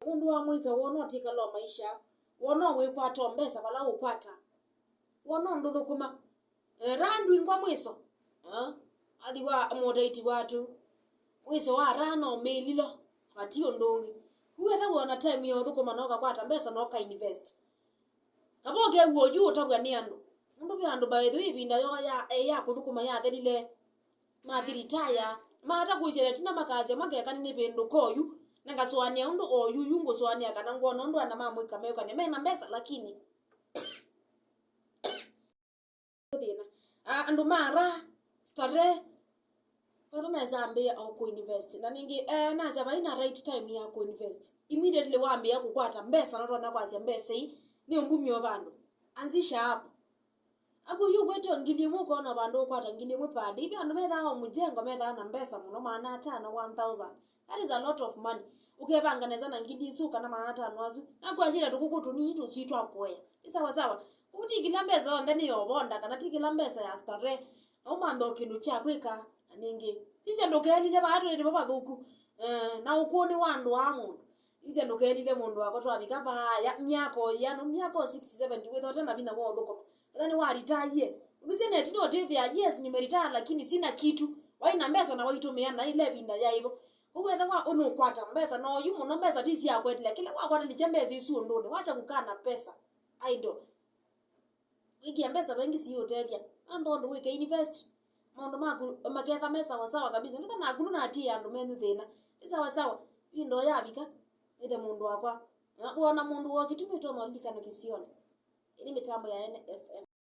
kundu wa mwika wono tika lo maisha wono wikwata mbesa bala ukwata wono nduthu kuma randu ingwa mwiso adiwa modeti watu mwiso wa rano melilo atio ndongi kuwetha wona time yo thukuma noka kwata mbesa noka invest kaboge woju utagwa ni andu mundu byandu baithu ibinda yo ya kuthukuma ya thelile mathiritaya mata kuichere tina makazi mageka ni bindu koyu nangaswania undu oyu yungu swania kana ngono ndu ana mamwika meka ne mena mbesa lakini kuthina andu mara stare wana na zambe au ku invest na ningi na zaba ina right time ya ku invest immediately wambe ya kukwata mbesa na rwanda kwazia mbesa ni ngumi obandu anzisha hapo ako yugwete ngili mu kona bandu kwata ngili mu padi ibi andu metha ho mujengo metha na mbesa muno maana hata na 1000 that is a lot of money ukebanganeza na ngili suka na maana hata nwazu na kwazira tukukutu ni tu sitwa kweya isawa sawa kuti kila mbesa onde ni yobonda kana tikila mbesa ya stare no mando kinu cha kwika ningi ise ndokelile baatu ni baba thuku na ukuni wandu wa mundu ise ndokelile mundu wako twabika ba ya myako 67 without na bina wo thuko then wa retire udusene tino tethia yes nimeretire lakini sina kitu waina mbesa na waitumia na ile binda ya hivyo uwetha wa ono kwata mbesa no yumu no mbesa tisi ya kwetile kila wa kwata lichembezi isu ndoni wacha kukana pesa aido wiki mbesa wengi si utethia ando ndo wike invest mondo magetha mesa wasawa kabisa ndika na gulu na atia andu menu thina isawa sawa pindo yabika ite mundu wakwa wona mundu wa kitumito no likano kisione ini mitambo ya NFM